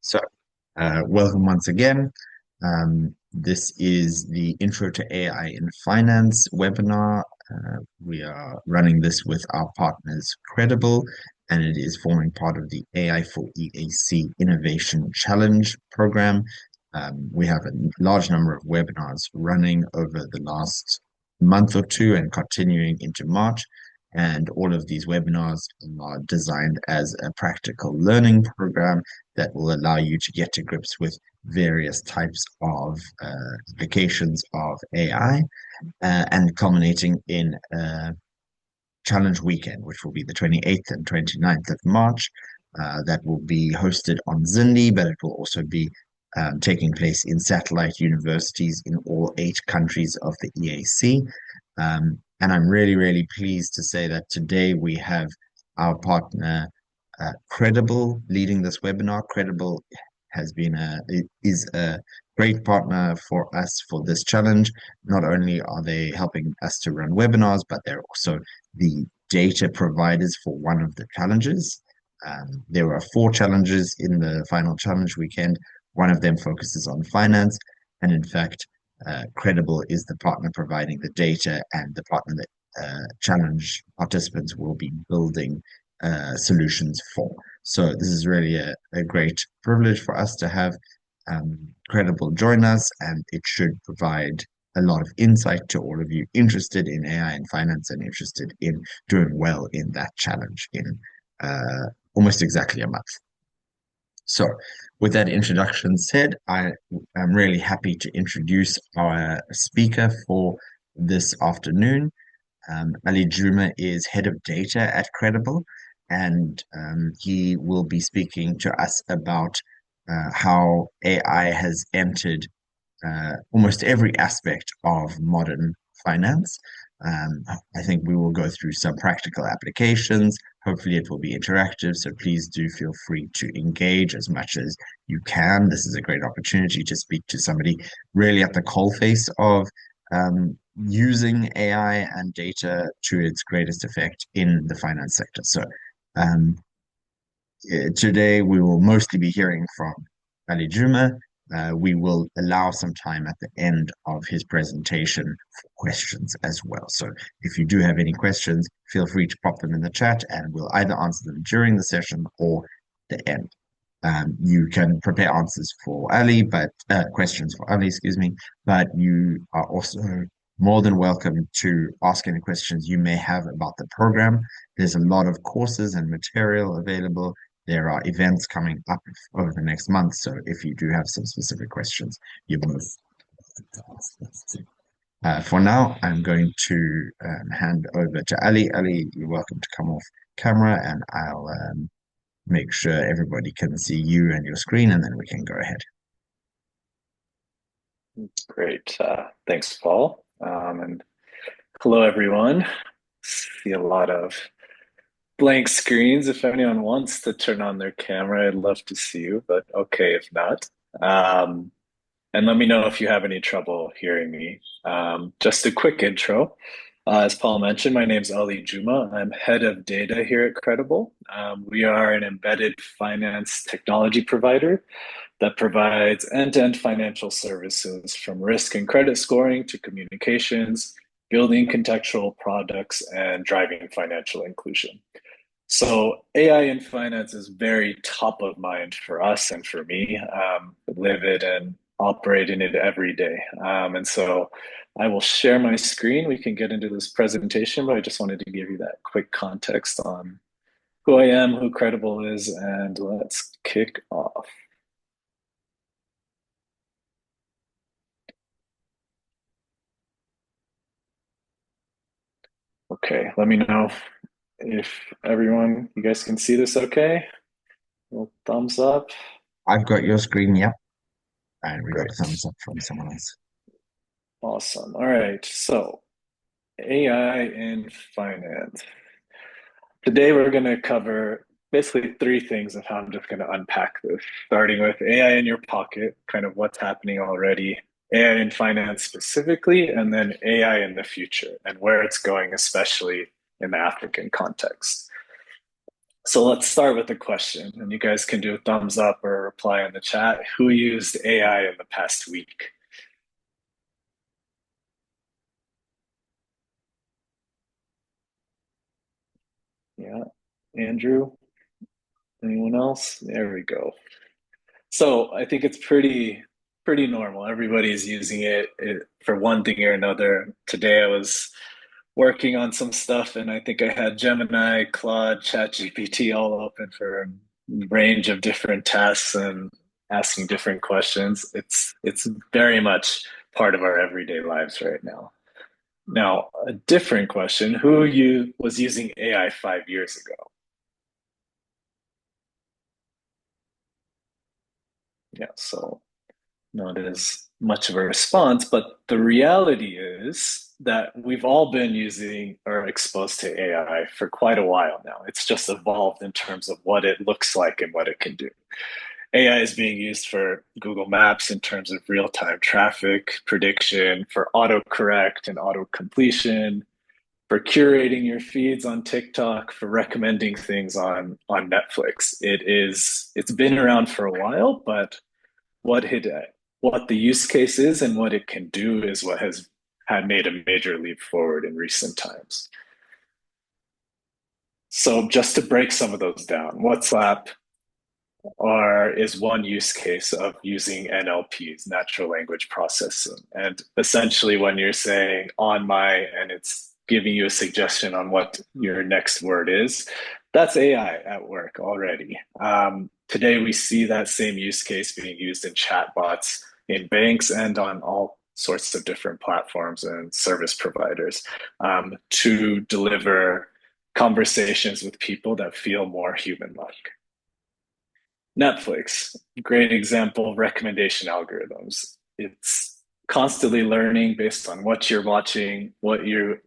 So, welcome once again. This is the Intro to AI in Finance webinar. We are running this with our partners Credable, and it is forming part of the AI for EAC Innovation Challenge program. We have a large number of webinars running over the last month or two and continuing into March. And all of these webinars are designed as a practical learning program that will allow you to get to grips with various types of applications of AI and culminating in Challenge Weekend, which will be the 28th and 29th of March. That will be hosted on Zindi, but it will also be taking place in satellite universities in all 8 countries of the EAC. And I'm really, really pleased to say that today we have our partner Credable leading this webinar. Credable is a great partner for us for this challenge. Not only are they helping us to run webinars, but they're also the data providers for one of the challenges. There were 4 challenges in the final challenge weekend. One of them focuses on finance, and in fact, Credable is the partner providing the data and the partner that challenge participants will be building solutions for. So this is really a great privilege for us to have Credable join us, and it should provide a lot of insight to all of you interested in AI and finance and interested in doing well in that challenge in almost exactly a month. So, with that introduction said, I am really happy to introduce our speaker for this afternoon. Aly Juma is head of data at Credable, and he will be speaking to us about how AI has entered almost every aspect of modern finance. I think we will go through some practical applications. Hopefully, it will be interactive, so please do feel free to engage as much as you can. This is a great opportunity to speak to somebody really at the coalface of using AI and data to its greatest effect in the finance sector. So, um, today we will mostly be hearing from Aly Juma. We will allow some time at the end of his presentation for questions as well. So if you do have any questions, feel free to pop them in the chat and we'll either answer them during the session or the end. You can prepare answers for Aly, but questions for Aly, excuse me, but you are also more than welcome to ask any questions you may have about the program. There's a lot of courses and material available. There are events coming up over the next month, so if you do have some specific questions, you're most for now, I'm going to hand over to Aly. Aly, you're welcome to come off camera, and I'll make sure everybody can see you and your screen, and then we can go ahead. Great. Thanks, Paul. And hello, everyone. See a lot of blank screens. If anyone wants to turn on their camera, I'd love to see you, but okay if not. And let me know if you have any trouble hearing me. Just a quick intro. As Paul mentioned, my name is Aly Juma. I'm head of data here at Credable. We are an embedded finance technology provider that provides end-to-end financial services from risk and credit scoring to communications, building contextual products, and driving financial inclusion. So AI in finance is very top of mind for us and for me. Live it and operate in it every day. And so I will share my screen. We can get into this presentation, but I just wanted to give you that quick context on who I am, who Credable is, and let's kick off. Okay, let me know if everyone, you guys can see this okay? Little thumbs up. I've got your screen, yep. And we got Great. a thumbs up from someone else. Awesome. All right, so AI in finance. Today we're going to cover basically 3 things of how I'm just going to unpack this, starting with AI in your pocket, kind of what's happening already, AI in finance specifically, and then AI in the future and where it's going, especially in the African context. So let's start with the question, and you guys can do a thumbs up or reply in the chat. Who used AI in the past week? Yeah, Andrew, anyone else? There we go. So I think it's pretty normal. Everybody's using it for one thing or another. Today I was working on some stuff, and I think I had Gemini, Claude, ChatGPT all open for a range of different tasks and asking different questions. It's very much part of our everyday lives right now. Now, a different question: who you was using AI 5 years ago? Yeah, so not as much of a response, but the reality is that we've all been using or exposed to AI for quite a while now. It's just evolved in terms of what it looks like and what it can do. AI is being used for Google Maps in terms of real time traffic prediction, for autocorrect and auto completion, for curating your feeds on TikTok, for recommending things on Netflix. It's been around for a while, but what it what the use case is and what it can do is what has had made a major leap forward in recent times. So just to break some of those down, WhatsApp is one use case of using NLPs, natural language processing. And essentially when you're saying on my and it's giving you a suggestion on what your next word is, that's AI at work already. Today we see that same use case being used in chatbots in banks and on all sorts of different platforms and service providers to deliver conversations with people that feel more human-like. Netflix, great example of recommendation algorithms. It's constantly learning based on what you're watching, what you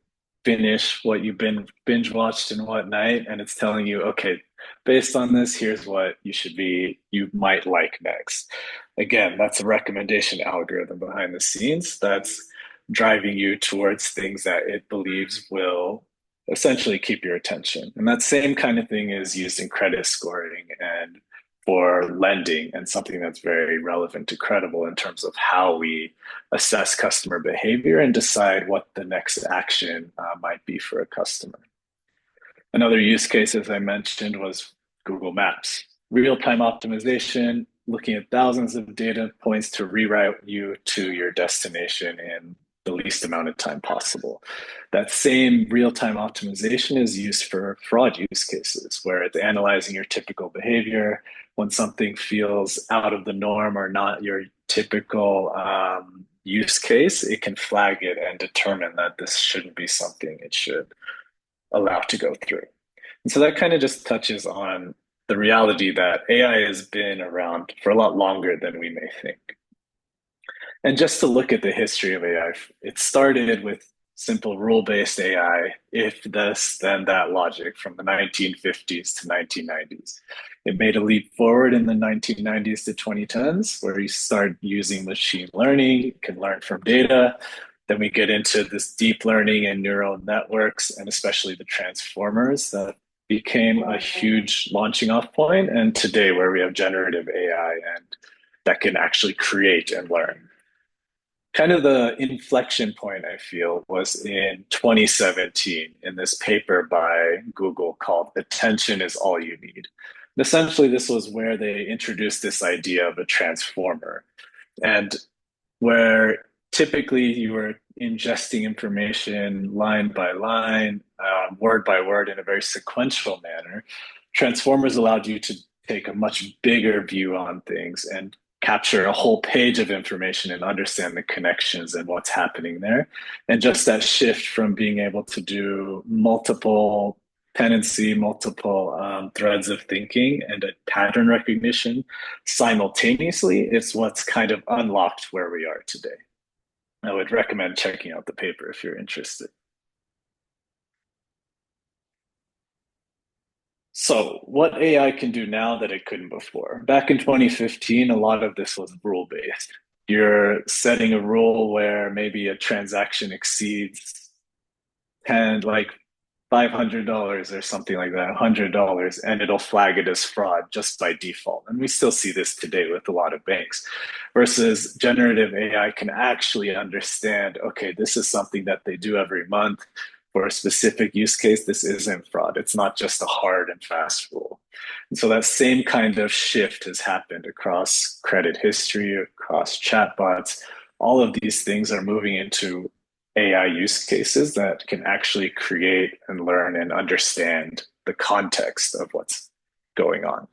finish, what you've been binge watched and what night, and it's telling you, okay, based on this, here's what you might like next. Again, that's a recommendation algorithm behind the scenes that's driving you towards things that it believes will essentially keep your attention. And that same kind of thing is used in credit scoring and for lending, and something that's very relevant to Credible in terms of how we assess customer behavior and decide what the next action might be for a customer. Another use case, as I mentioned, was Google Maps. Real-time optimization, looking at thousands of data points to reroute you to your destination in the least amount of time possible. That same real-time optimization is used for fraud use cases, where it's analyzing your typical behavior. When something feels out of the norm or not your typical use case, it can flag it and determine that this shouldn't be something it should allow to go through. And so that kind of just touches on the reality that AI has been around for a lot longer than we may think. And just to look at the history of AI, it started with simple rule-based AI, if this, then that logic from the 1950s to 1990s. It made a leap forward in the 1990s to 2010s, where you start using machine learning, you can learn from data. Then we get into this deep learning and neural networks, and especially the transformers that became a huge launching off point. And today, where we have generative AI and that can actually create and learn. Kind of the inflection point, I feel, was in 2017 in this paper by Google called Attention is All You Need. And essentially, this was where they introduced this idea of a transformer, and where typically you were ingesting information line by line, word by word in a very sequential manner. Transformers allowed you to take a much bigger view on things and capture a whole page of information and understand the connections and what's happening there. And just that shift from being able to do multiple tenancy, multiple threads of thinking and a pattern recognition simultaneously is what's kind of unlocked where we are today. I would recommend checking out the paper if you're interested. So, what AI can do now that it couldn't before? Back in 2015, a lot of this was rule based. You're setting a rule where maybe a transaction exceeds 10, like $500 or something like that, $100, and it'll flag it as fraud just by default. And we still see this today with a lot of banks. Versus generative AI can actually understand, okay, this is something that they do every month for a specific use case. This isn't fraud. It's not just a hard and fast rule. And so that same kind of shift has happened across credit history, across chatbots. All of these things are moving into AI use cases that can actually create and learn and understand the context of what's going on.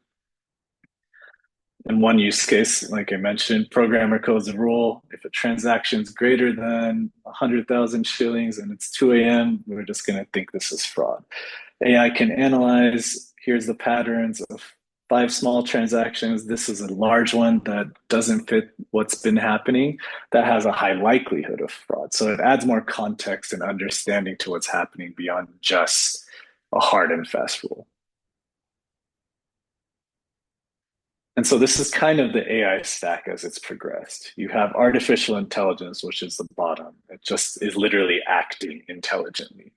In one use case, like I mentioned, programmer codes a rule. If a transaction is greater than 100,000 shillings and it's 2 a.m., we're just going to think this is fraud. AI can analyze, here's the patterns of 5 small transactions. This is a large one that doesn't fit what's been happening. That has a high likelihood of fraud. So it adds more context and understanding to what's happening beyond just a hard and fast rule. And so this is kind of the AI stack as it's progressed. You have artificial intelligence, which is the bottom. It just is literally acting intelligently.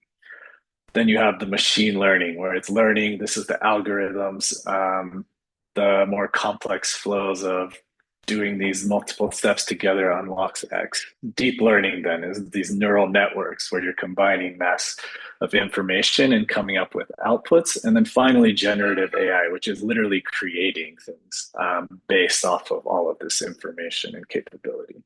Then you have the machine learning, where it's learning. This is the algorithms, the more complex flows of doing these multiple steps together unlocks X. Deep learning then is these neural networks where you're combining mass of information and coming up with outputs. And then finally, generative AI, which is literally creating things based off of all of this information and capability.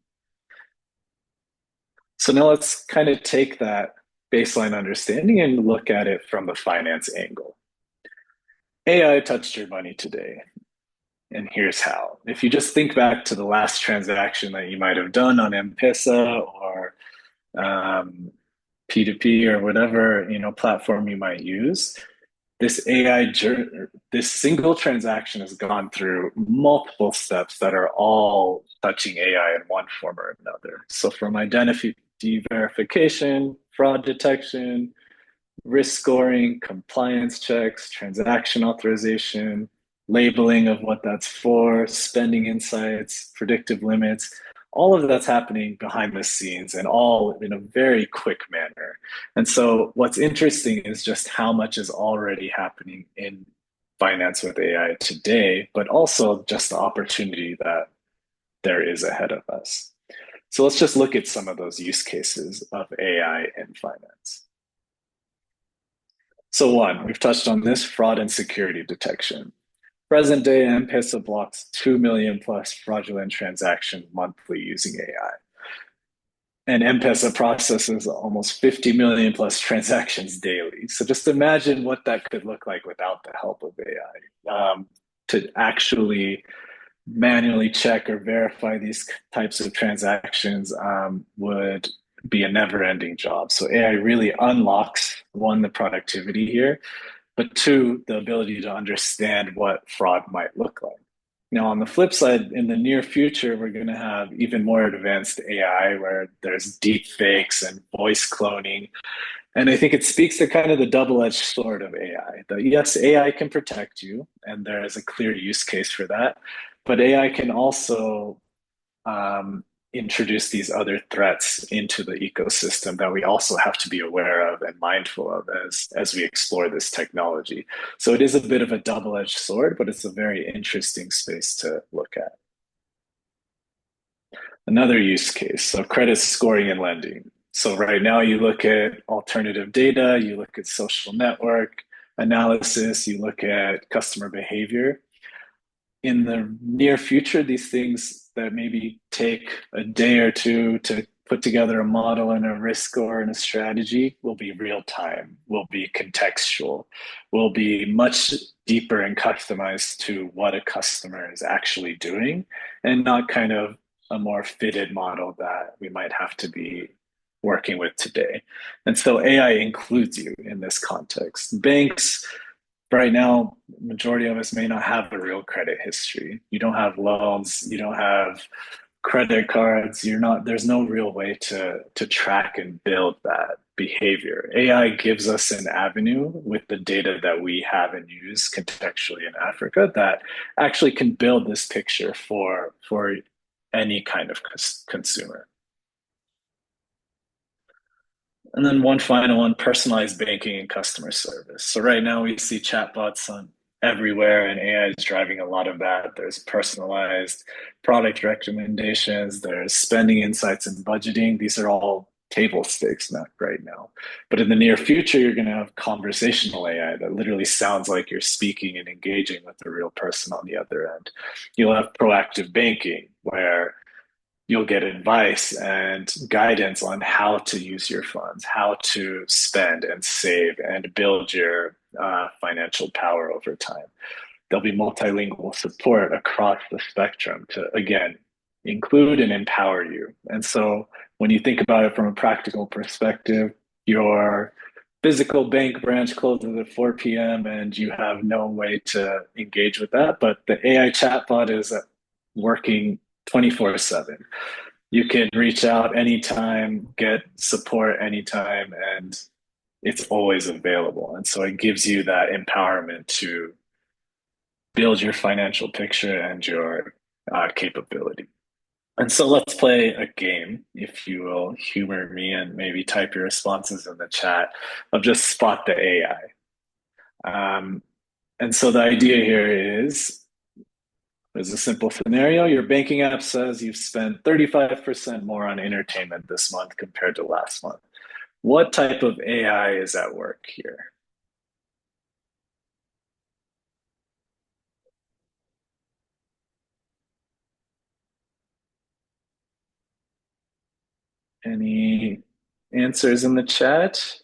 So now let's kind of take that baseline understanding and look at it from the finance angle. AI touched your money today. And here's how. If you just think back to the last transaction that you might have done on M-Pesa or P2P or whatever platform you might use, this this single transaction has gone through multiple steps that are all touching AI in one form or another. So from identity verification, fraud detection, risk scoring, compliance checks, transaction authorization, labeling of what that's for, spending insights, predictive limits, all of that's happening behind the scenes and all in a very quick manner. And so what's interesting is just how much is already happening in finance with AI today, but also just the opportunity that there is ahead of us. So let's just look at some of those use cases of AI in finance. So one, we've touched on this, fraud and security detection. Present day, M-Pesa blocks 2 million plus fraudulent transactions monthly using AI. And M-Pesa processes almost 50 million plus transactions daily. So just imagine what that could look like without the help of AI. To actually manually check or verify these types of transactions would be a never-ending job. So AI really unlocks, one, the productivity here, but two, the ability to understand what fraud might look like. Now, on the flip side, in the near future, we're going to have even more advanced AI where there's deep fakes and voice cloning. And I think it speaks to kind of the double-edged sword of AI. That yes, AI can protect you, and there is a clear use case for that. But AI can also introduce these other threats into the ecosystem that we also have to be aware of and mindful of as we explore this technology. So it is a bit of a double-edged sword, but it's a very interesting space to look at. Another use case, so credit scoring and lending. So right now you look at alternative data, you look at social network analysis, you look at customer behavior. In the near future, these things that maybe take a day or two to put together a model and a risk score and a strategy will be real time, will be contextual, will be much deeper and customized to what a customer is actually doing, and not kind of a more fitted model that we might have to be working with today. And so AI includes you in this context. Banks, right now, majority of us may not have a real credit history. You don't have loans, you don't have credit cards, there's no real way to track and build that behavior. AI gives us an avenue with the data that we have and use contextually in Africa that actually can build this picture for any kind of consumer. And then one final one, personalized banking and customer service. So right now we see chatbots on everywhere and AI is driving a lot of that. There's personalized product recommendations, there's spending insights and budgeting. These are all table stakes not right now. But in the near future, you're going to have conversational AI that literally sounds like you're speaking and engaging with a real person on the other end. You'll have proactive banking where you'll get advice and guidance on how to use your funds, how to spend and save and build your financial power over time. There'll be multilingual support across the spectrum to, again, include and empower you. And so when you think about it from a practical perspective, your physical bank branch closes at 4 p.m. and you have no way to engage with that, but the AI chatbot is working 24/7. You can reach out anytime, get support anytime, and it's always available. And so it gives you that empowerment to build your financial picture and your capability. And so let's play a game, if you will, humor me and maybe type your responses in the chat of just spot the AI. And so the idea here is there's a simple scenario. Your banking app says you've spent 35% more on entertainment this month compared to last month. What type of AI is at work here? Any answers in the chat?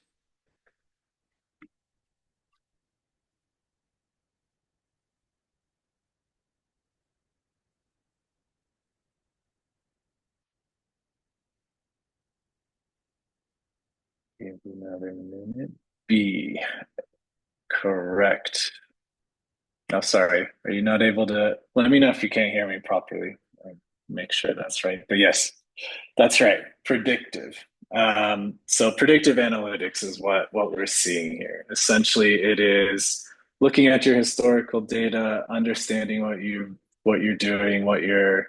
Give another minute. B, correct. Oh, sorry. Are you not able to let me know if you can't hear me properly? Make sure that's right. But yes, that's right. Predictive. So predictive analytics is what we're seeing here. Essentially, it is looking at your historical data, understanding what you're doing, what your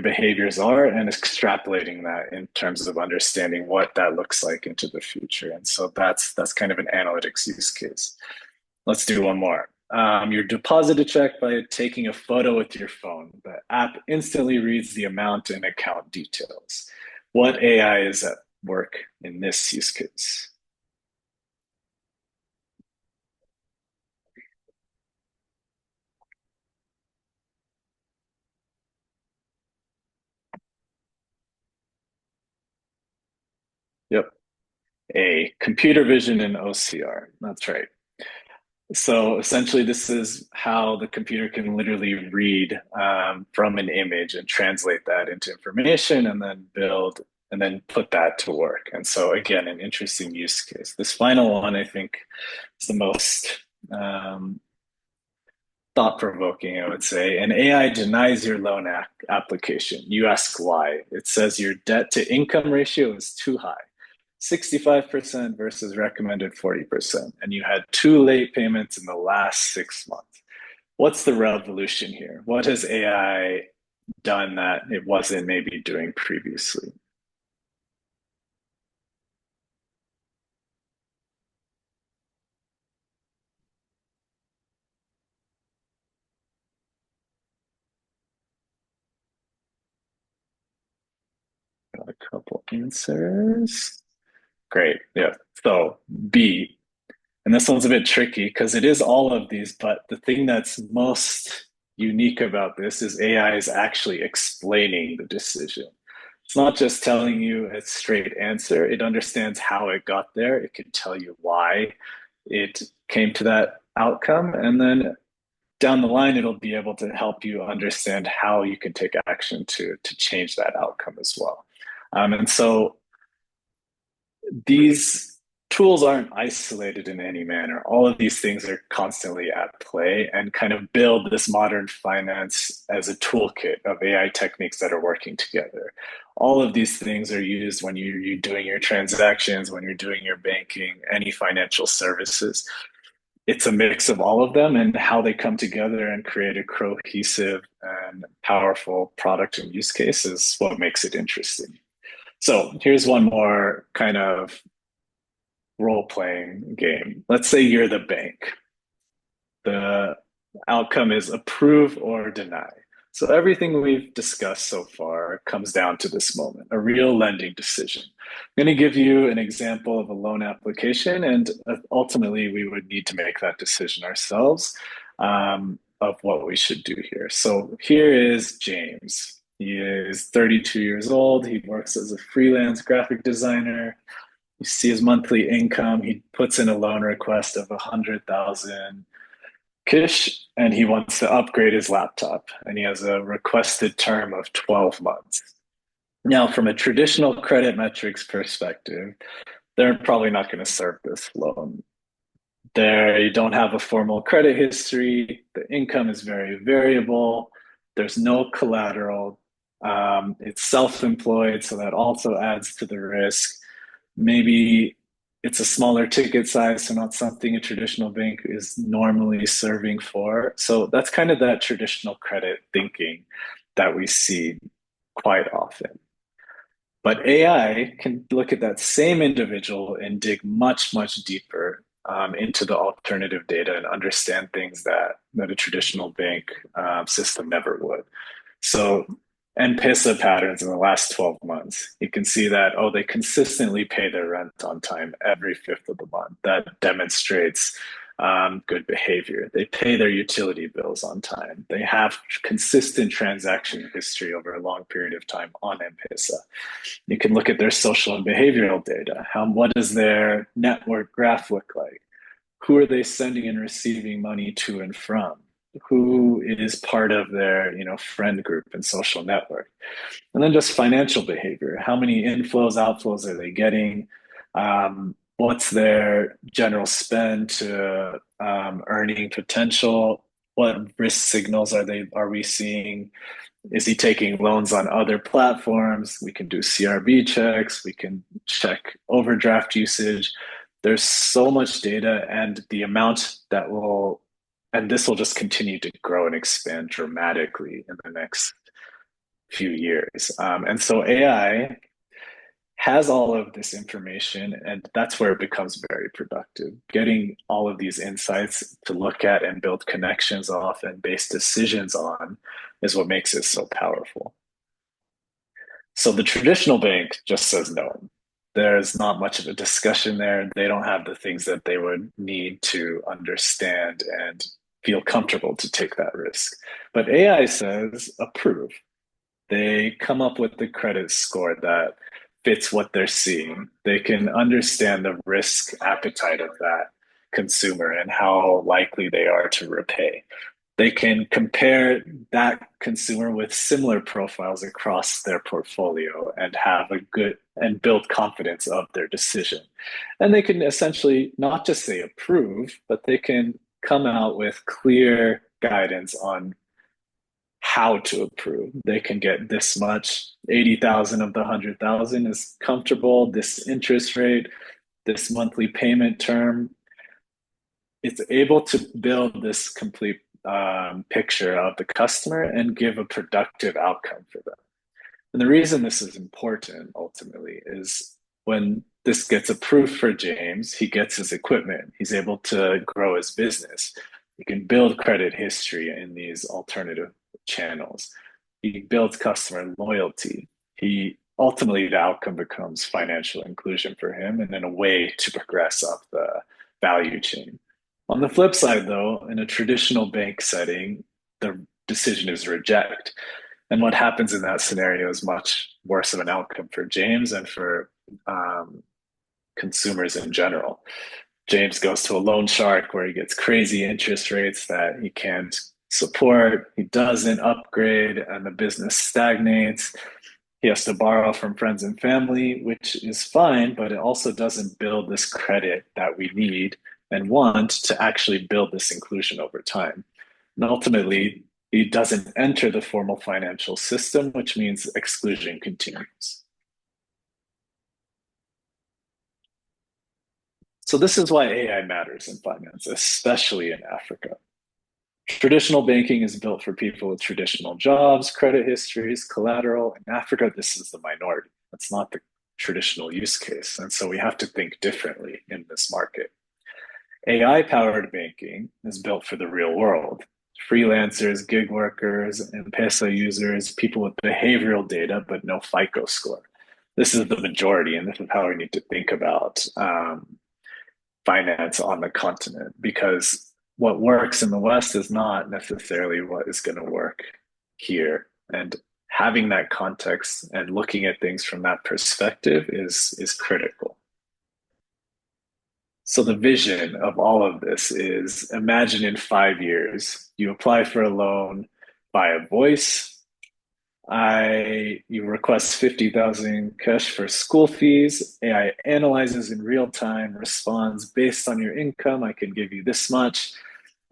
behaviors are, and extrapolating that in terms of understanding what that looks like into the future. And so that's kind of an analytics use case. Let's do one more. You deposit a check by taking a photo with your phone. The app instantly reads the amount and account details. What AI is at work in this use case? Yep. A computer vision and OCR. That's right. So essentially, this is how the computer can literally read from an image and translate that into information and then build and then put that to work. And so, again, an interesting use case. This final one, I think, is the most thought provoking, I would say. An AI denies your loan application. You ask why. It says your debt to income ratio is too high. 65% versus recommended 40%. And you had two late payments in the last 6 months. What's the revolution here? What has AI done that it wasn't maybe doing previously? Got a couple answers. Great. Yeah. So B, and this one's a bit tricky because it is all of these, but the thing that's most unique about this is AI is actually explaining the decision. It's not just telling you a straight answer, it understands how it got there. It can tell you why it came to that outcome. And then down the line, it'll be able to help you understand how you can take action to change that outcome as well. And so these tools aren't isolated in any manner. All of these things are constantly at play and kind of build this modern finance as a toolkit of AI techniques that are working together. All of these things are used when you're doing your transactions, when you're doing your banking, any financial services. It's a mix of all of them and how they come together and create a cohesive and powerful product and use case is what makes it interesting. So here's one more kind of role-playing game. Let's say you're the bank. The outcome is approve or deny. So everything we've discussed so far comes down to this moment, a real lending decision. I'm going to give you an example of a loan application, and ultimately we would need to make that decision ourselves of what we should do here. So here is James. He is 32 years old. He works as a freelance graphic designer. You see his monthly income. He puts in a loan request of 100,000 Kish, and he wants to upgrade his laptop, and he has a requested term of 12 months. Now, from a traditional credit metrics perspective, they're probably not going to serve this loan. They don't have a formal credit history. The income is very variable. There's no collateral. It's self-employed, so that also adds to the risk. Maybe it's a smaller ticket size, so not something a traditional bank is normally serving for. So that's kind of that traditional credit thinking that we see quite often. But AI can look at that same individual and dig much, much deeper into the alternative data and understand things that a traditional bank system never would. So M-Pesa patterns in the last 12 months, you can see that, oh, they consistently pay their rent on time every fifth of the month. That demonstrates good behavior. They pay their utility bills on time. They have consistent transaction history over a long period of time on M-Pesa. You can look at their social and behavioral data. What does their network graph look like? Who are they sending and receiving money to and from? Who is part of their friend group and social network? And then just financial behavior. How many inflows, outflows are they getting? What's their general spend to earning potential? What risk signals are we seeing? Is he taking loans on other platforms? We can do CRB checks. We can check overdraft usage. There's so much data, and the amount and this will just continue to grow and expand dramatically in the next few years. And so AI has all of this information, and that's where it becomes very productive. Getting all of these insights to look at and build connections off and base decisions on is what makes it so powerful. So the traditional bank just says no. There's not much of a discussion there. They don't have the things that they would need to understand and feel comfortable to take that risk. But AI says approve. They come up with the credit score that fits what they're seeing. They can understand the risk appetite of that consumer and how likely they are to repay. They can compare that consumer with similar profiles across their portfolio and have a good and build confidence of their decision. And they can essentially not just say approve, but they can come out with clear guidance on how to approve. They can get this much, 80,000 of the 100,000 is comfortable, this interest rate, this monthly payment term. It's able to build this complete picture of the customer and give a productive outcome for them. And the reason this is important ultimately is when this gets approved for James, he gets his equipment. He's able to grow his business. He can build credit history in these alternative channels. He builds customer loyalty. He ultimately, the outcome becomes financial inclusion for him and then a way to progress up the value chain. On the flip side, though, in a traditional bank setting, the decision is reject. And what happens in that scenario is much worse of an outcome for James and for consumers in general. James goes to a loan shark where he gets crazy interest rates that he can't support. He doesn't upgrade, and the business stagnates. He has to borrow from friends and family, which is fine, but it also doesn't build this credit that we need and want to actually build this inclusion over time. And ultimately, he doesn't enter the formal financial system, which means exclusion continues. So this is why AI matters in finance, especially in Africa. Traditional banking is built for people with traditional jobs, credit histories, collateral. In Africa, this is the minority. That's not traditional use case. And so we have to think differently in this market. AI powered banking is built for the real world. Freelancers, gig workers, M-Pesa users, people with behavioral data but no FICO score. This is the majority, and this is how we need to think about finance on the continent, because what works in the West is not necessarily what is going to work here. And having that context and looking at things from that perspective is critical. So the vision of all of this is, imagine in 5 years, you apply for a loan via voice. You request 50,000 cash for school fees. AI analyzes in real time, responds based on your income. I can give you this much.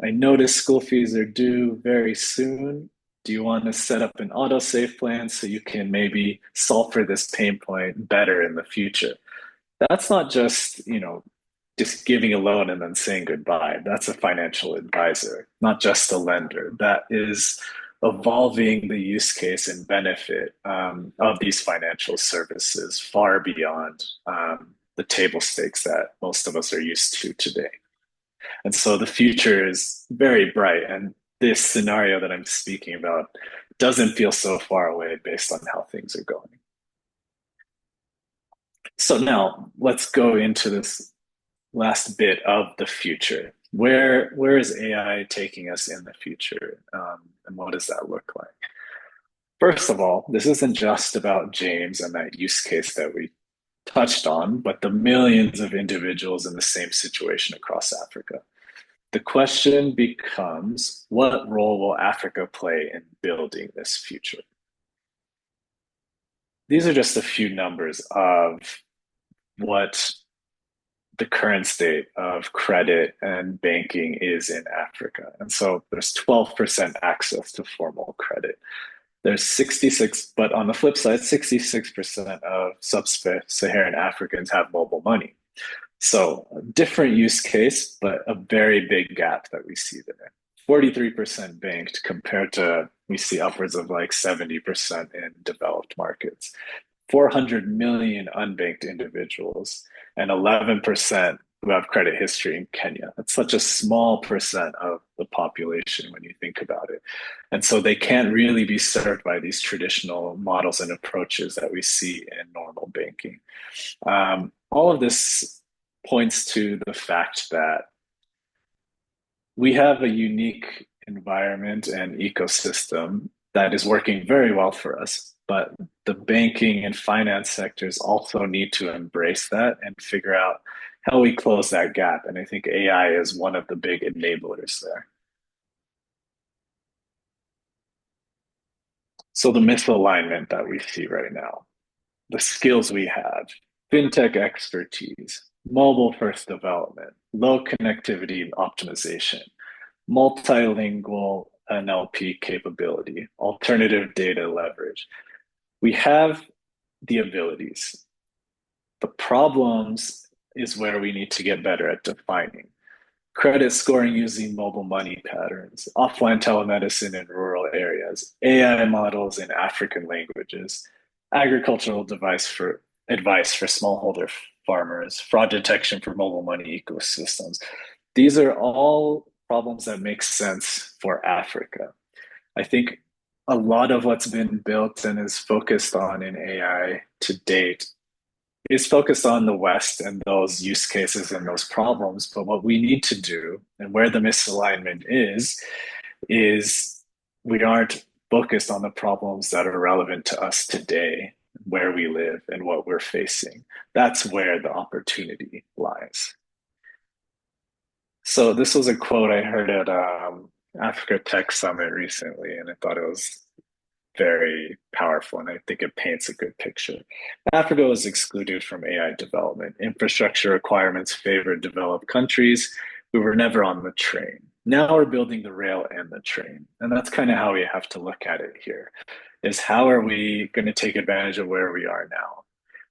I notice school fees are due very soon. Do you want to set up an auto save plan so you can maybe solve for this pain point better in the future? That's not just giving a loan and then saying goodbye. That's a financial advisor, not just a lender. That is evolving the use case and benefit of these financial services far beyond the table stakes that most of us are used to today. And so the future is very bright. And this scenario that I'm speaking about doesn't feel so far away based on how things are going. So now let's go into this last bit of the future. Where is AI taking us in the future, and what does that look like? First of all, this isn't just about James and that use case that we touched on, but the millions of individuals in the same situation across Africa. The question becomes, what role will Africa play in building this future? These are just a few numbers of what the current state of credit and banking is in Africa. And so there's 12% access to formal credit. There's 66, but on the flip side, 66% of sub-Saharan Africans have mobile money. So a different use case, but a very big gap that we see there. 43% banked compared to, we see upwards of like 70% in developed markets. 400 million unbanked individuals and 11% who have credit history in Kenya. That's such a small percent of the population when you think about it. And so they can't really be served by these traditional models and approaches that we see in normal banking. All of this points to the fact that we have a unique environment and ecosystem that is working very well for us, but the banking and finance sectors also need to embrace that and figure out how we close that gap. And I think AI is one of the big enablers there. So the misalignment that we see right now, the skills we have, fintech expertise, mobile first development, low connectivity optimization, multilingual NLP capability, alternative data leverage. We have the abilities. The problems is where we need to get better at defining. Credit scoring using mobile money patterns, offline telemedicine in rural areas, AI models in African languages, agricultural advice for smallholder farmers, fraud detection for mobile money ecosystems. These are all problems that make sense for Africa. I think a lot of what's been built and is focused on in AI to date is focused on the West and those use cases and those problems. But what we need to do, and where the misalignment is we aren't focused on the problems that are relevant to us today, where we live and what we're facing. That's where the opportunity lies. So this was a quote I heard at Africa Tech Summit recently, and I thought it was very powerful, and I think it paints a good picture. Africa was excluded from AI development. Infrastructure requirements favored developed countries. We were never on the train. Now we're building the rail and the train. And that's kind of how we have to look at it here, is how are we going to take advantage of where we are now?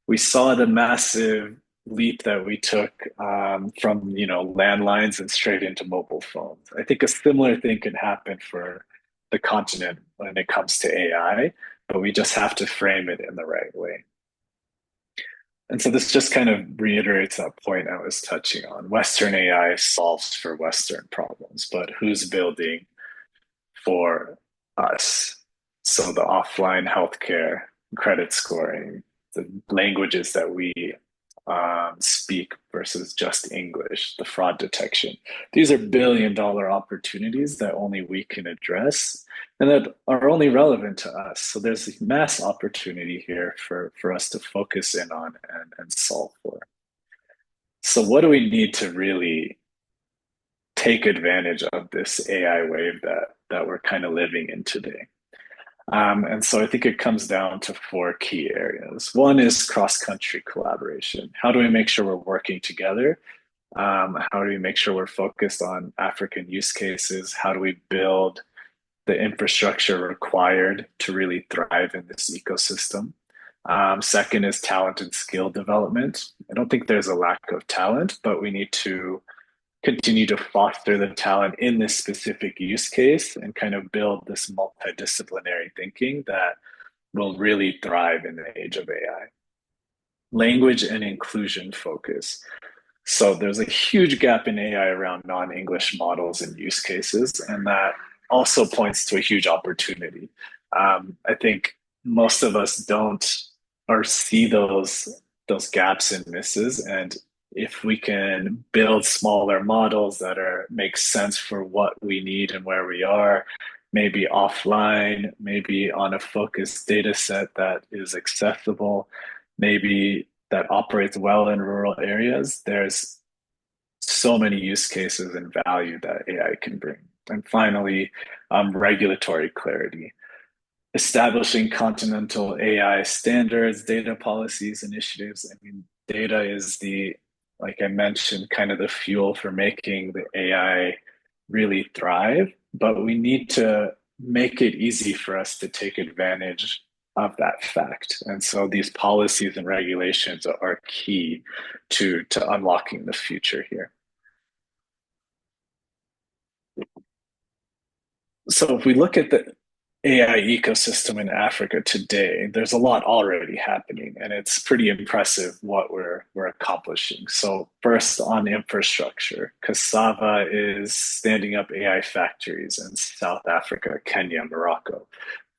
We saw the massive leap that we took from landlines and straight into mobile phones. I think a similar thing can happen for the continent when it comes to AI, but we just have to frame it in the right way. And so this just kind of reiterates that point I was touching on. Western AI solves for Western problems, but who's building for us? So the offline healthcare, credit scoring, the languages that we speak versus just English, the fraud detection. These are billion-dollar opportunities that only we can address and that are only relevant to us. So there's mass opportunity here for us to focus in on and solve for. So what do we need to really take advantage of this AI wave that we're kind of living in today? And so I think it comes down to four key areas. One is cross-country collaboration. How do we make sure we're working together? How do we make sure we're focused on African use cases? How do we build the infrastructure required to really thrive in this ecosystem? Second is talent and skill development. I don't think there's a lack of talent, but we need to continue to foster the talent in this specific use case and kind of build this multidisciplinary thinking that will really thrive in the age of AI. Language and inclusion focus. So there's a huge gap in AI around non-English models and use cases, and that also points to a huge opportunity. I think most of us don't or see those gaps and misses, and if we can build smaller models that are make sense for what we need and where we are, maybe offline, maybe on a focused data set that is accessible, maybe that operates well in rural areas, there's so many use cases and value that AI can bring. And finally, regulatory clarity. Establishing continental AI standards, data policies, initiatives. I mean, data is like I mentioned, kind of the fuel for making the AI really thrive, but we need to make it easy for us to take advantage of that fact. And so these policies and regulations are key to unlocking the future here. So if we look at the AI ecosystem in Africa today, there's a lot already happening, and it's pretty impressive what we're accomplishing. So first on infrastructure, Cassava is standing up AI factories in South Africa, Kenya, Morocco.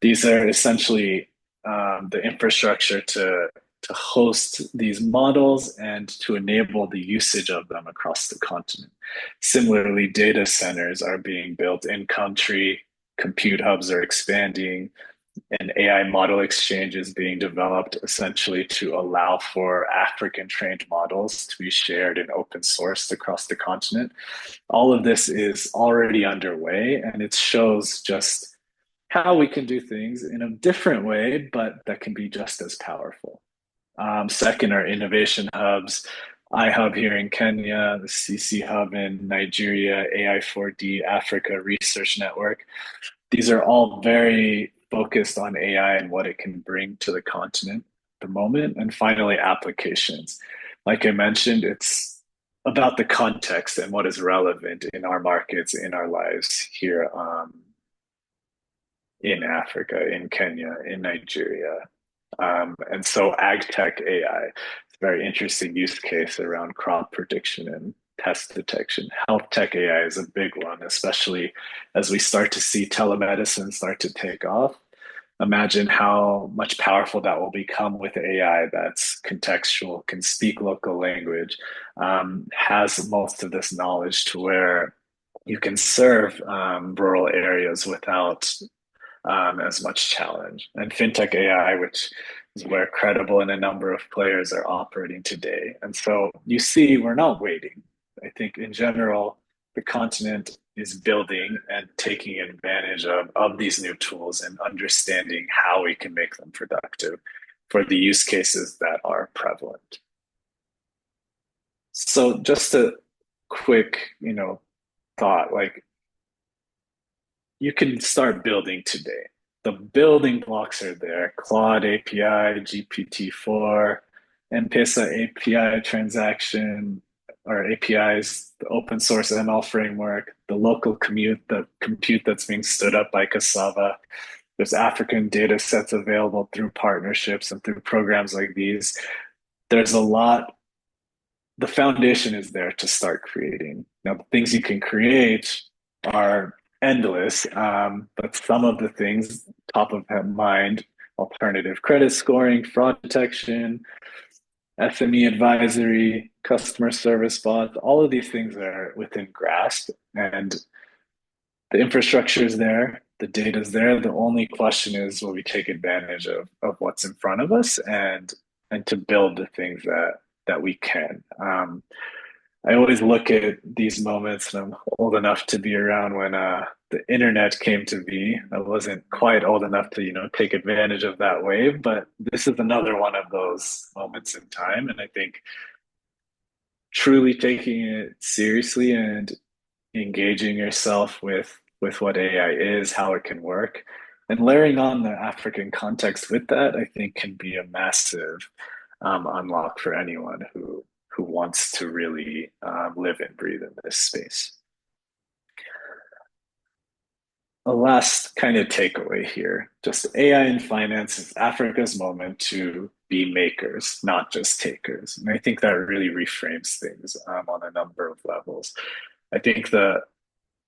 These are essentially the infrastructure to host these models and to enable the usage of them across the continent. Similarly, data centers are being built in country, compute hubs are expanding, and AI model exchange is being developed essentially to allow for African trained models to be shared and open sourced across the continent. All of this is already underway, and it shows just how we can do things in a different way, but that can be just as powerful. Second are innovation hubs. iHub here in Kenya, the CC Hub in Nigeria, AI4D Africa Research Network. These are all very focused on AI and what it can bring to the continent at the moment. And finally, applications. Like I mentioned, it's about the context and what is relevant in our markets, in our lives here in Africa, in Kenya, in Nigeria. And so ag tech AI, it's a very interesting use case around crop prediction and pest detection. Health tech AI is a big one, especially as we start to see telemedicine start to take off. Imagine how much powerful that will become with AI that's contextual, can speak local language, has most of this knowledge to where you can serve rural areas without as much challenge. And fintech AI, which is where Credable and a number of players are operating today. And so you see, we're not waiting. I think in general, the continent is building and taking advantage of these new tools and understanding how we can make them productive for the use cases that are prevalent. So just a quick, thought, like you can start building today. The building blocks are there. Claude API, GPT-4, M-Pesa API transaction, or APIs, the open source ML framework, the local compute that's being stood up by Cassava. There's African data sets available through partnerships and through programs like these. there's a lot, the foundation is there to start creating. Now, the things you can create are endless, but some of the things top of mind, alternative credit scoring, fraud detection, SME advisory, customer service bots, all of these things are within grasp, and the infrastructure is there, the data is there. The only question is, will we take advantage of what's in front of us and to build the things that we can. I always look at these moments, and I'm old enough to be around when the internet came to be. I wasn't quite old enough to, take advantage of that wave, but this is another one of those moments in time. And I think truly taking it seriously and engaging yourself with what AI is, how it can work, and layering on the African context with that, I think can be a massive unlock for anyone who wants to really live and breathe in this space. A last kind of takeaway here, just AI in finance is Africa's moment to be makers, not just takers. And I think that really reframes things on a number of levels. I think the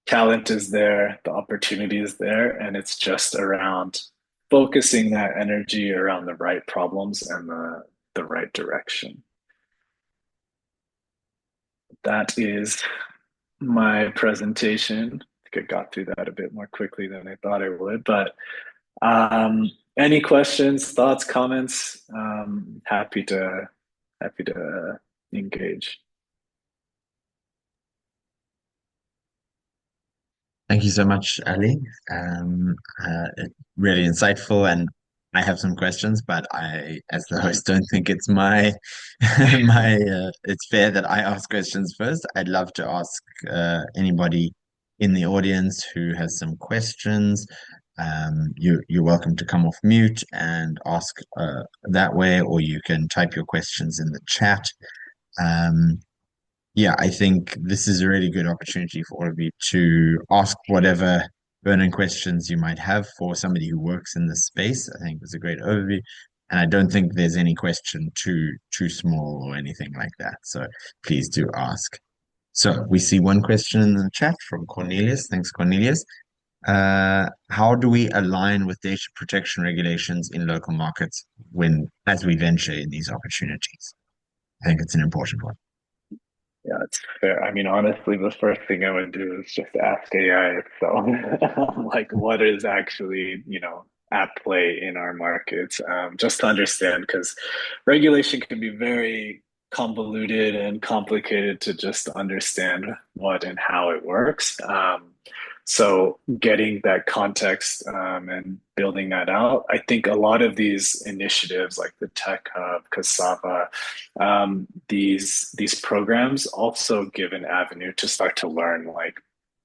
talent is there, the opportunity is there, and it's just around focusing that energy around the right problems and the right direction. That is my presentation. I think I got through that a bit more quickly than I thought I would, but any questions, thoughts, comments? Happy to engage. Thank you so much, Ali. Really insightful, and I have some questions, but I, as the host, don't think it's my my. It's fair that I ask questions first. I'd love to ask anybody in the audience who has some questions. You're welcome to come off mute and ask that way, or you can type your questions in the chat. Um, yeah, I think this is a really good opportunity for all of you to ask whatever burning questions you might have for somebody who works in this space. I think it's a great overview. And I don't think there's any question too small or anything like that. So please do ask. So we see one question in the chat from Cornelius. Thanks, Cornelius. How do we align with data protection regulations in local markets as we venture in these opportunities? I think it's an important one. Yeah, it's fair. I mean, honestly, the first thing I would do is just ask AI itself, like what is actually, at play in our markets, just to understand, because regulation can be very convoluted and complicated to just understand what and how it works. So getting that context and building that out, I think a lot of these initiatives like the Tech Hub, Cassava, these programs also give an avenue to start to learn like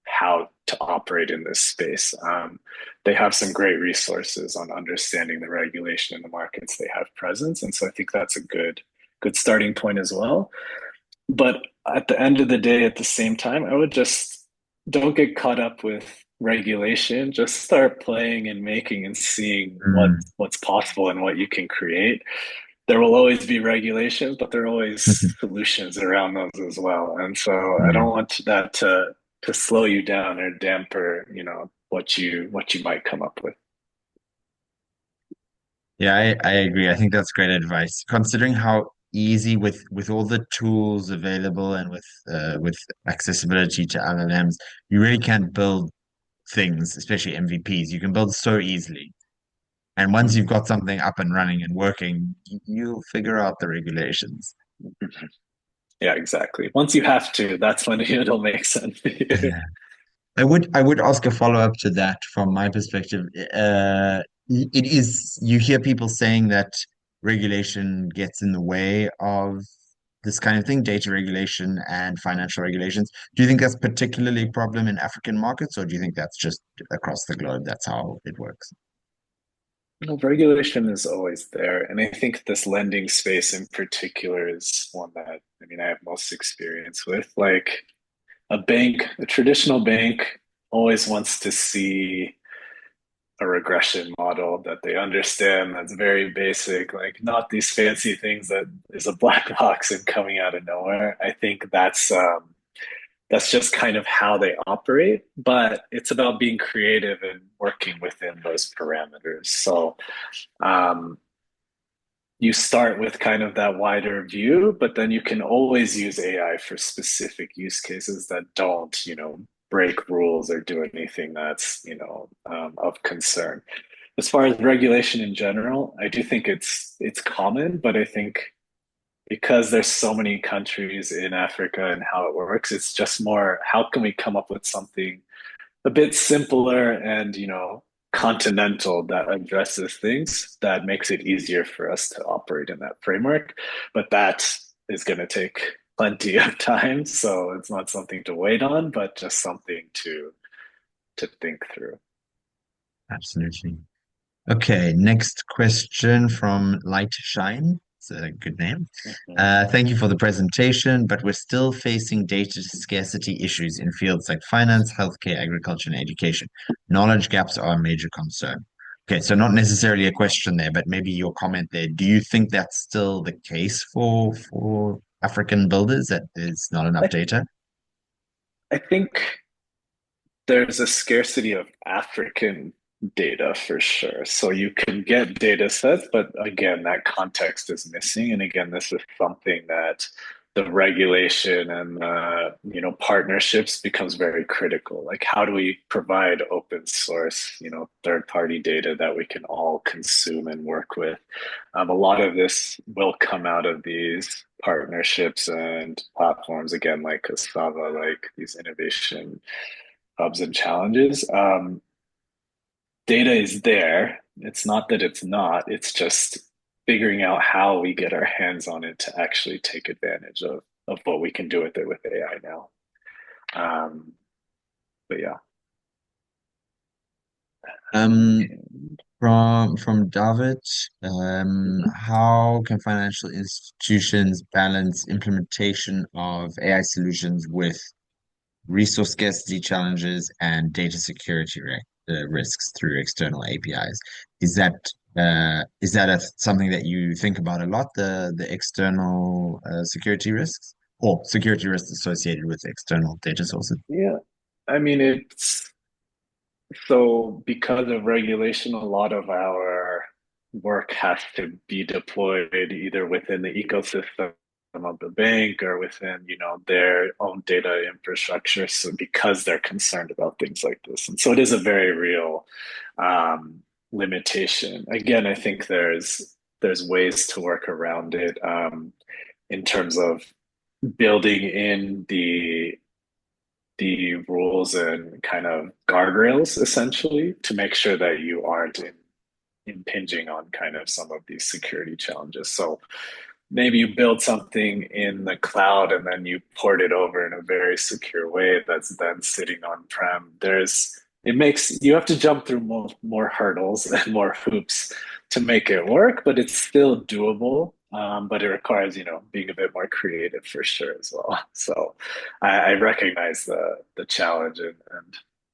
how to operate in this space. They have some great resources on understanding the regulation in the markets they have presence, and so I think that's a good starting point as well. But at the end of the day, at the same time, I would just don't get caught up with regulation. Just start playing and making and seeing Mm. what's possible and what you can create. There will always be regulations, but there are always solutions around those as well. And so I don't Mm. want that to slow you down or damper, what you might come up with. Yeah, I agree. I think that's great advice. Considering how easy with all the tools available and with accessibility to LLMs, you really can build things, especially MVPs. You can build so easily. And once you've got something up and running and working, you'll figure out the regulations. Yeah, exactly. Once you have to, that's when it'll make sense to you. Yeah. I would ask a follow-up to that from my perspective. It is you hear people saying that regulation gets in the way of this kind of thing, data regulation and financial regulations. Do you think that's particularly a problem in African markets, or do you think that's just across the globe? That's how it works. Regulation is always there. And I think this lending space in particular is one that, I mean, I have most experience with. Like a traditional bank always wants to see a regression model that they understand that's very basic, like not these fancy things that is a black box and coming out of nowhere. I think that's just kind of how they operate, but it's about being creative and working within those parameters. So um, you start with kind of that wider view, but then you can always use AI for specific use cases that don't, break rules or do anything that's, of concern. As far as regulation in general, I do think it's common, but I think because there's so many countries in Africa and how it works, it's just more how can we come up with something a bit simpler and continental that addresses things that makes it easier for us to operate in that framework. But that is going to take plenty of time, so it's not something to wait on, but just something to think through. Absolutely. Okay, next question from Light Shine. It's a good name. Mhm. Thank you for the presentation, but we're still facing data scarcity issues in fields like finance, healthcare, agriculture, and education. Knowledge gaps are a major concern. Okay, so not necessarily a question there, but maybe your comment there. Do you think that's still the case for African builders, that there's not enough I, data? I think there's a scarcity of African data for sure. So you can get data sets, but again, that context is missing. And again, this is something that the regulation and partnerships becomes very critical. Like, how do we provide open source, third party data that we can all consume and work with? A lot of this will come out of these partnerships and platforms, again, like Cassava, like these innovation hubs and challenges. Data is there. It's not that it's not, it's just figuring out how we get our hands on it to actually take advantage of what we can do with it with AI now. Um, but yeah. Um, And from David, how can financial institutions balance implementation of AI solutions with resource scarcity challenges and data security risks through external APIs? Is that something that you think about a lot, the external security risks or security risks associated with external data sources? yeah, I mean, it's so because of regulation, a lot of our work has to be deployed either within the ecosystem of the bank or within, their own data infrastructure. So because they're concerned about things like this. And so it is a very real um, limitation. Again, I think there's ways to work around it in terms of building in the rules and kind of guardrails essentially to make sure that you aren't impinging on kind of some of these security challenges. So maybe you build something in the cloud and then you port it over in a very secure way that's then sitting on prem. It makes you have to jump through more hurdles and more hoops to make it work, but it's still doable. But it requires, being a bit more creative for sure as well. So I recognize the challenge and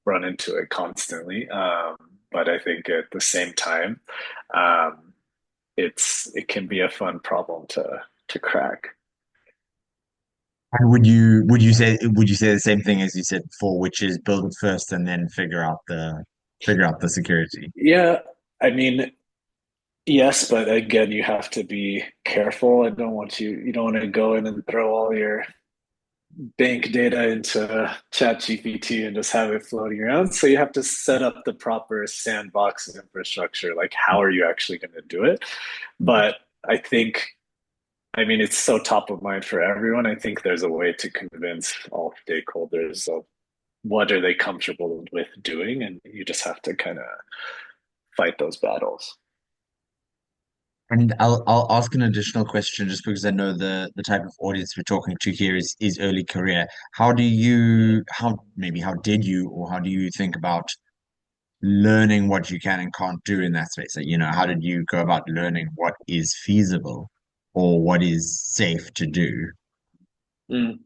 run into it constantly. But I think at the same time, um, it can be a fun problem to crack. And would you say the same thing as you said before, which is build it first and then figure out the security? Yeah, I mean, yes, but again, you have to be careful. You don't want to go in and throw all your bank data into ChatGPT and just have it floating around. So you have to set up the proper sandbox infrastructure. Like, how are you actually going to do it? But I think, I mean, it's so top of mind for everyone. I think there's a way to convince all stakeholders of what are they comfortable with doing, and you just have to kind of fight those battles. And I'll ask an additional question just because I know the type of audience we're talking to here is early career. How did you or how do you think about learning what you can and can't do in that space? Like, how did you go about learning what is feasible or what is safe to do? Mm.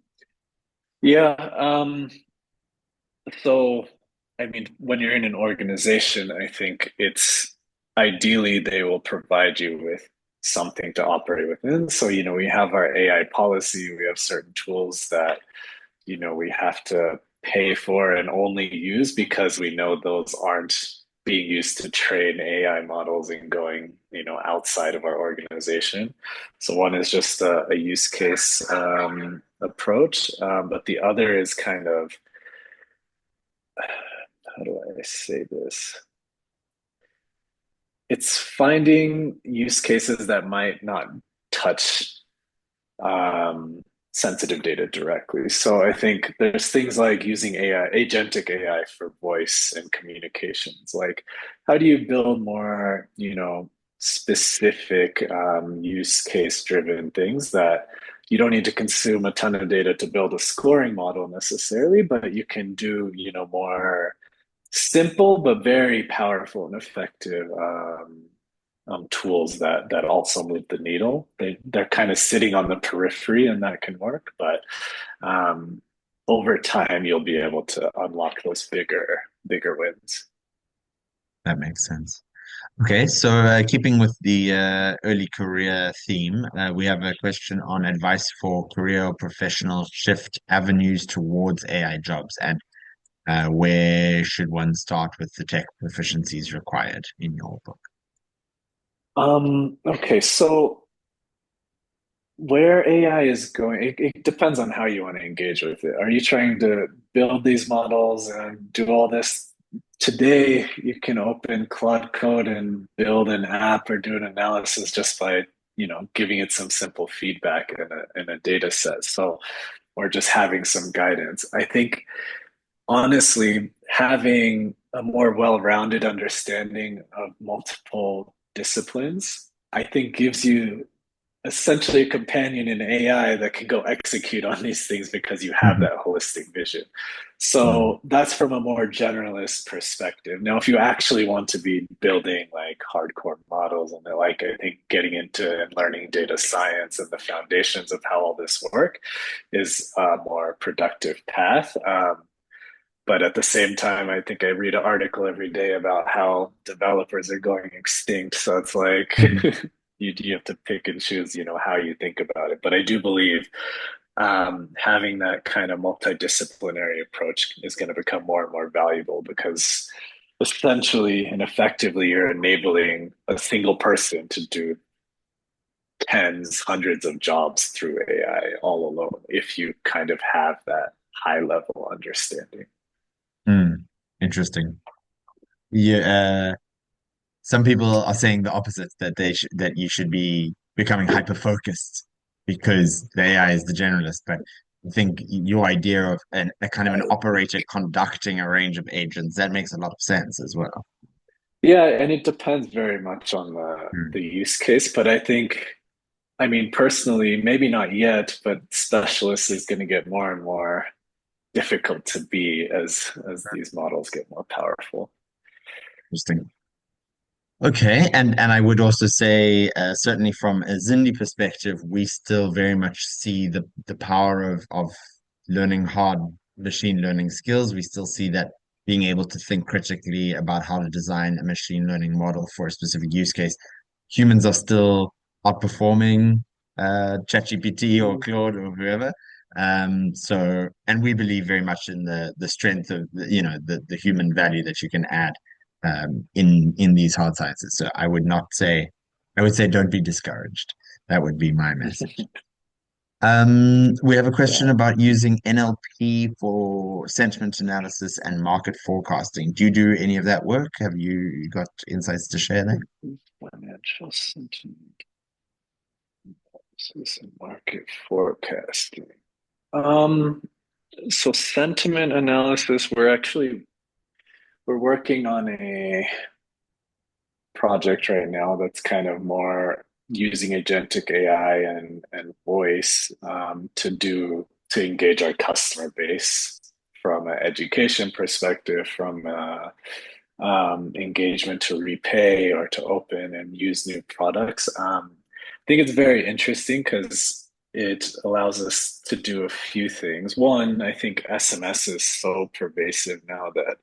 Yeah. So I mean, when you're in an organization, I think it's ideally they will provide you with something to operate within. So, we have our AI policy, we have certain tools that, we have to pay for and only use because we know those aren't being used to train AI models and going, outside of our organization. So one is just a use case approach, but the other is kind of, how do I say this? It's finding use cases that might not touch um, sensitive data directly. So I think there's things like using AI, agentic AI for voice and communications. Like, how do you build more, specific use case driven things that you don't need to consume a ton of data to build a scoring model necessarily, but you can do, more simple but very powerful and effective tools that also move the needle. They're kind of sitting on the periphery, and that can work, but um, over time you'll be able to unlock those bigger wins. That makes sense. Okay, so keeping with the early career theme, we have a question on advice for career or professional shift avenues towards AI jobs, and where should one start with the tech proficiencies required in your book? Okay, so where AI is going, it depends on how you want to engage with it. Are you trying to build these models and do all this? Today, you can open Claude Code and build an app or do an analysis just by, giving it some simple feedback in a data set. So, or just having some guidance. I think honestly, having a more well-rounded understanding of multiple disciplines, I think gives you essentially a companion in AI that can go execute on these things because you have Mhm. that holistic vision. Mm, So that's from a more generalist perspective. Now, if you actually want to be building like hardcore models and like, I think getting into and learning data science and the foundations of how all this work is a more productive path. But at the same time, I think I read an article every day about how developers are going extinct. So it's like mhm. you have to pick and choose, how you think about it. But I do believe having that kind of multidisciplinary approach is going to become more and more valuable because essentially and effectively you're enabling a single person to do tens, hundreds of jobs through AI all alone if you kind of have that high level understanding. Mm, interesting. Yeah, some people are saying the opposite, that that you should be becoming hyper focused because the AI is the generalist. But I think your idea of a kind of an operator conducting a range of agents, that makes a lot of sense as well. Yeah, and it depends very much on the Mm. use case, but I think, I mean, personally, maybe not yet, but specialist is going to get more and more difficult to be as these models get more powerful. Interesting. Okay, and I would also say, certainly from a Zindi perspective, we still very much see the power of learning hard machine learning skills. We still see that being able to think critically about how to design a machine learning model for a specific use case. Humans are still outperforming ChatGPT or Claude or whoever. So, and we believe very much in the strength of the human value that you can add in these hard sciences. So I would say don't be discouraged. That would be my message. We have a question Yeah. about using NLP for sentiment analysis and market forecasting. Do you do any of that work? Have you got insights to share there? Financial sentiment analysis and market forecasting. Um, so sentiment analysis, we're working on a project right now that's kind of more using agentic AI and voice to engage our customer base from an education perspective, from engagement to repay or to open and use new products. I think it's very interesting because it allows us to do a few things. One, I think SMS is so pervasive now that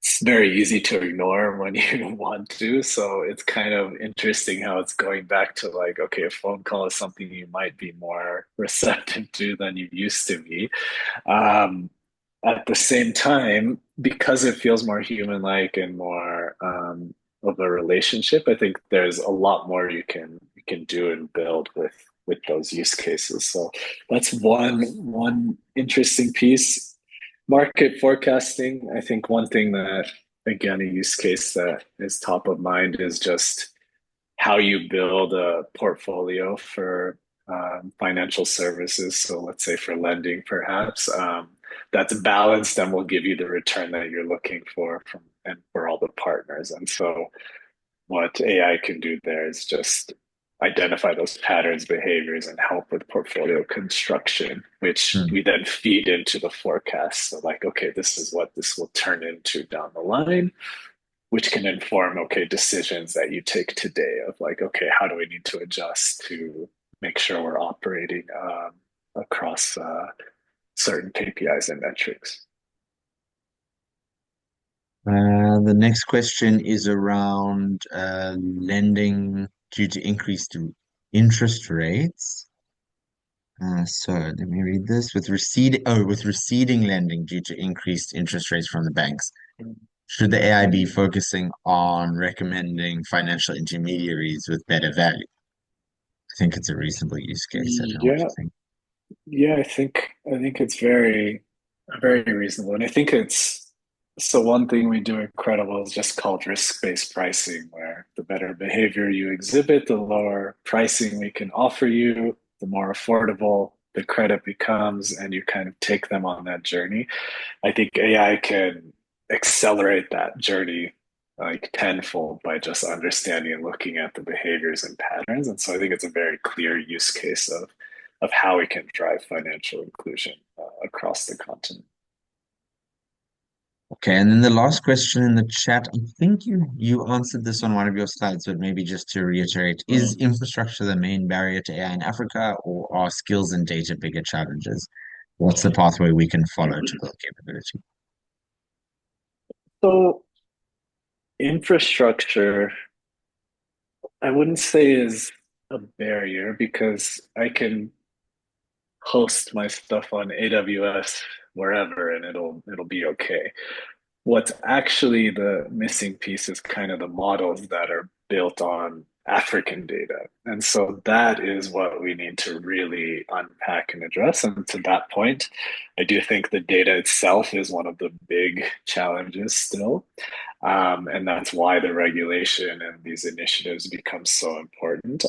it's very easy to ignore when you want to. So it's kind of interesting how it's going back to like, okay, a phone call is something you might be more receptive to than you used to be. Um, at the same time, because it feels more human-like and more of a relationship, I think there's a lot more you can do and build with those use cases. So that's one interesting piece. Market forecasting, I think one thing that again a use case that is top of mind is just how you build a portfolio for financial services. So let's say for lending, perhaps that's balanced and will give you the return that you're looking for from and for all the partners. And so what AI can do there is just identify those patterns, behaviors, and help with portfolio construction, which Hmm. we then feed into the forecast. So like, okay, this is what this will turn into down the line, which can inform, okay, decisions that you take today of like, okay, how do we need to adjust to make sure we're operating across certain KPIs and metrics. The next question is around lending due to increased interest rates. So let me read this. With receding lending due to increased interest rates from the banks, should the AI be Mhm. focusing on recommending financial intermediaries with better value? I think it's a reasonable use case. I don't know what you Yeah, think. yeah, I think it's very reasonable. And I think it's so one thing we do at Credible is just called risk-based pricing, where the better behavior you exhibit, the lower pricing we can offer you, the more affordable the credit becomes, and you kind of take them on that journey. I think AI can accelerate that journey like tenfold by just understanding and looking at the behaviors and patterns. And so I think it's a very clear use case of how we can drive financial inclusion across the continent. Okay, and then the last question in the chat, I think you answered this on one of your slides, but maybe just to reiterate, is Mm. infrastructure the main barrier to AI in Africa, or are skills and data bigger challenges? What's the pathway we can follow to build capability? So infrastructure, I wouldn't say is a barrier because I can host my stuff on AWS wherever and it'll be okay. What's actually the missing piece is kind of the models that are built on African data. And so that is what we need to really unpack and address. And to that point, I do think the data itself is one of the big challenges still. And that's why the regulation and these initiatives become so important.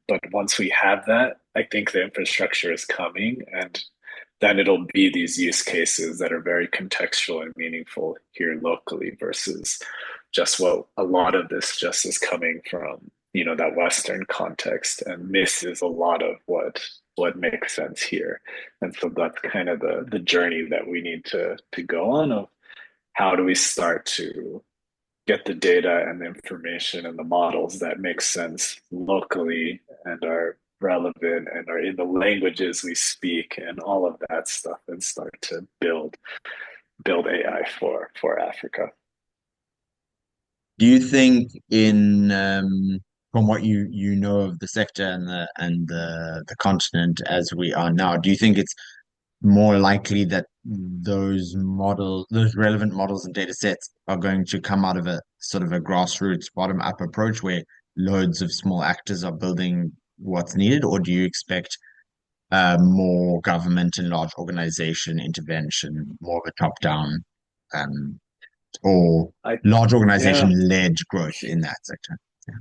But once we have that, I think the infrastructure is coming and then it'll be these use cases that are very contextual and meaningful here locally versus just what a lot of this just is coming from, that Western context and misses a lot of what makes sense here. And so that's kind of the journey that we need to go on of how do we start to get the data and the information and the models that make sense locally and are relevant and are in the languages we speak and all of that stuff and start to build AI for Africa. Do you think from what you know of the sector and the continent as we are now, do you think it's more likely that those relevant models and data sets are going to come out of a sort of a grassroots bottom-up approach where loads of small actors are building what's needed, or do you expect more government and large organization intervention, more of a top-down um, or I large Yeah, organization-led growth in that sector? Yeah.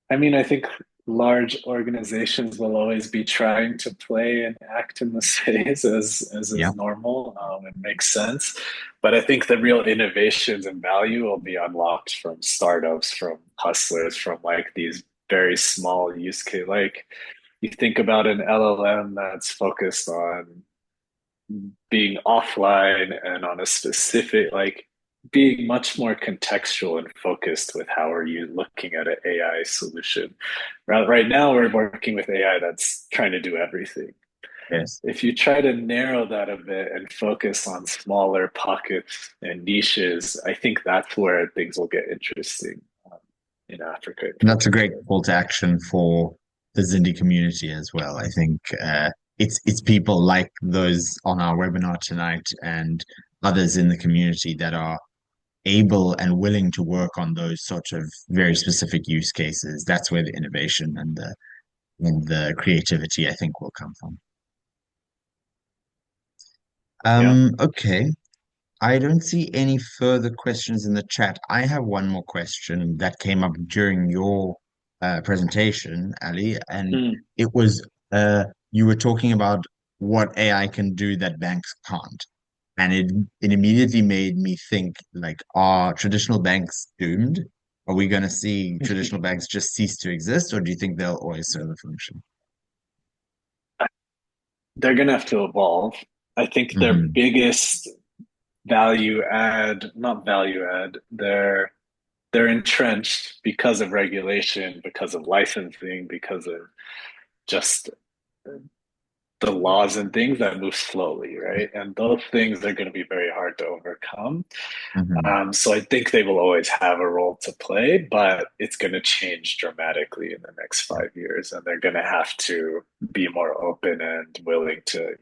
I mean, I think large organizations will always be trying to play and act in the space as Yeah. is normal. It makes sense, but I think the real innovations and value will be unlocked from startups, from hustlers, from like these very small use case. Like you think about an LLM that's focused on being offline and on a specific like being much more contextual and focused with how are you looking at an AI solution. Right now, we're working with AI that's trying to do everything. Yes. If you try to narrow that a bit and focus on smaller pockets and niches, I think that's where things will get interesting in Africa in And that's a great particular. call to action for the Zindi community as well. I think it's people like those on our webinar tonight and others in the community that are able and willing to work on those sort of very specific use cases. That's where the innovation and the creativity, I think, will come from. Yeah. Okay. I don't see any further questions in the chat. I have one more question that came up during your presentation, Ali, and Mm. it was you were talking about what AI can do that banks can't. And it immediately made me think like, are traditional banks doomed? Are we going to see traditional banks just cease to exist, or do you think they'll always serve a function? They're going to have to evolve. I think their Hmm. biggest value add, not value add, they're entrenched because of regulation, because of licensing, because of just the laws and things that move slowly, right? And those things are going to be very hard to overcome. Hmm. So I think they will always have a role to play, but it's going to change dramatically in the next 5 years, and they're going to have to be more open and willing to,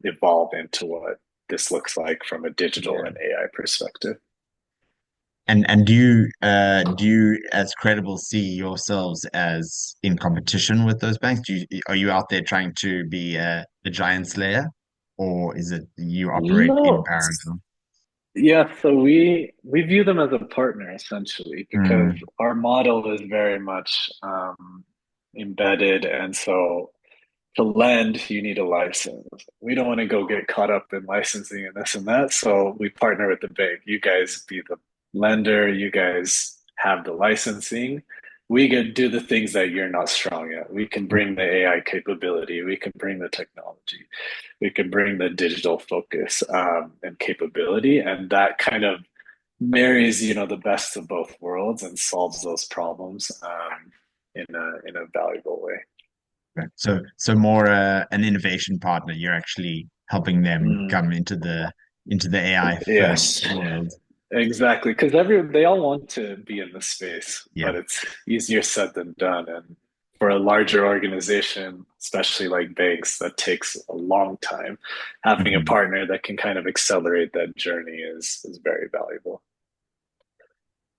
evolve into what this looks like from a digital Yeah. and AI perspective. And do you as Credible see yourselves as in competition with those banks? Are you out there trying to be a giant slayer, or is it you operate in No, parallel? yeah, so we view them as a partner essentially because Mm, our model is very much embedded, and so to lend, you need a license. We don't want to go get caught up in licensing and this and that. So we partner with the bank. You guys be the lender. You guys have the licensing. We can do the things that you're not strong at. We can bring the AI capability. We can bring the technology. We can bring the digital focus and capability. And that kind of marries, the best of both worlds and solves those problems in a valuable way. right. So more an innovation partner. You're actually helping them Mm. come into the AI first Yes, world. exactly. Because they all want to be in the space, Yeah. but it's easier said than done. And for a larger organization, especially like banks, that takes a long time. Having a Mhm. partner that can kind of accelerate that journey is very valuable.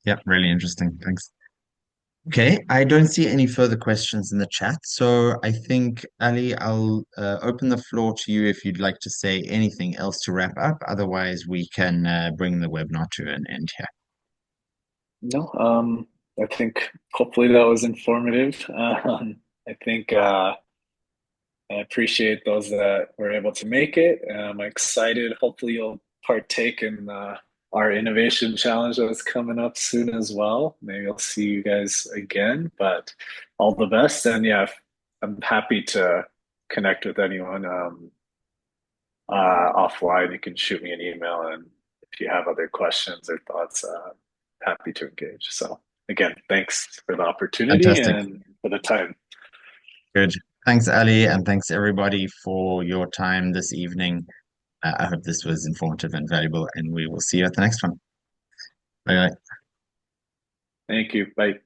Yeah, really interesting. Thanks. Okay, I don't see any further questions in the chat. So I think, Ali, I'll open the floor to you if you'd like to say anything else to wrap up. Otherwise, we can bring the webinar to an end here. No, I think hopefully that was informative. I think I appreciate those that were able to make it. I'm excited. Hopefully, you'll partake in our innovation challenge that's coming up soon as well. Maybe I'll see you guys again, but all the best. And yeah, I'm happy to connect with anyone offline. You can shoot me an email, and if you have other questions or thoughts, happy to engage. So, again, thanks for the opportunity Fantastic. and for the time. Good. Thanks, Ali, and thanks everybody for your time this evening. I hope this was informative and valuable, and we will see you at the next one. Bye. Thank you. Bye.